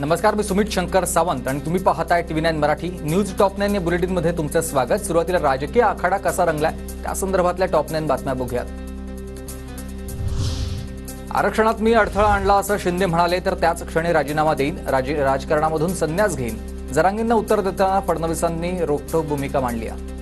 नमस्कार, मी सुमित शंकर सावंत आणि तुम्ही पाहताय TV9 मराठी न्यूज टॉप 9 या बुलेटिनमध्ये तुमचं स्वागत। सुरुवातीला राजकीय आखाडा कसा रंगलाय त्या संदर्भातल्या टॉप 9 बातम्या बघूयात। आरक्षणात मी अडथळा आणला असं शिंदे म्हणाले तर त्याच क्षणी राजीनामा देईन, राजकारणामधून संन्यास घेईन। जरांगेंना उत्तर देताना फडणवीसांनी रोखठोक भूमिका मांडली आहे।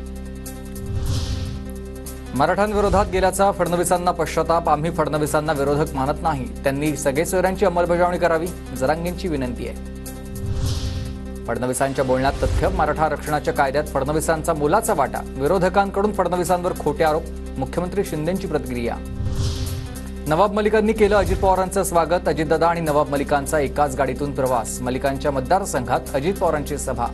मराठ्यांविरोधात गेल्याचा फडणवीसांना पश्चाताप, आम्ही फडणवीसांना विरोधक मानत नाही, त्यांनी सगळे सोयऱ्यांची अंमलबजावणी करावी, जरांगेंची विनंती आहे। फडणवीसांच्या बोलण्यात तथ्य, मराठा आरक्षणाच्या कायद्यात फडणवीसांचा मोलाचा वाटा, विरोधकांकडून फडणवीसांवर खोटे आरोप, मुख्यमंत्री शिंदेंची प्रतिक्रिया। नवाब मलिकांनी केलं अजित पवारांचं स्वागत, अजितदादा आणि नवाब मलिकांचा एकाच गाडीतून प्रवास, मलिकांच्या मतदारसंघात अजित पवारांची सभा।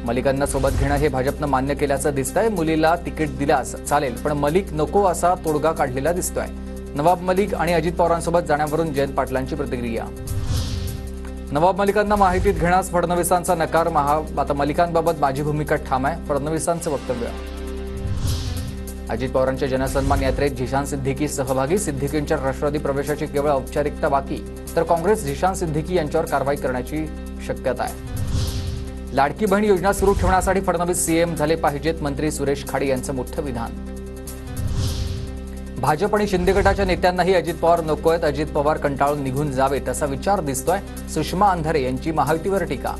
मलिकांना सोबत घेणं हे भाजपनं मान्य केल्याचं दिसतंय, मुलीला तिकीट दिल्यास चालेल पण मलिक नको असा तोडगा काढलेला दिसतोय। नवाब मलिक आणि अजित पवारांसोबत जाण्यावरून जयंत पाटलांची प्रतिक्रिया। नवाब मलिकांना माहितीत घेण्यास फडणवीसांचा नकार, आता मलिकांबाबत माझी भूमिका ठाम आहे, फडणवीसांचं वक्तव्य। अजित पवारांच्या जनसन्मान यात्रेत झिशान सिद्दीकी सहभागी, सिद्दीकींच्या राष्ट्रवादी प्रवेशाची केवळ औपचारिकता बाकी, तर काँग्रेस झिशान सिद्दीकी यांच्यावर कारवाई करण्याची शक्यता आहे। लाडकी बहीण योजना सुरू ठेवण्यासाठी फडणवीस सीएम झाले पाहिजेत, मंत्री सुरेश खाडे यांचं मोठं विधान। भाजप आणि शिंदे गटाच्या नेत्यांनाही अजित पवार नकोयत, अजित पवार कंटाळून निघून जावेत असा विचार दिसतोय, सुषमा अंधारे यांची महायुतीवर टीका।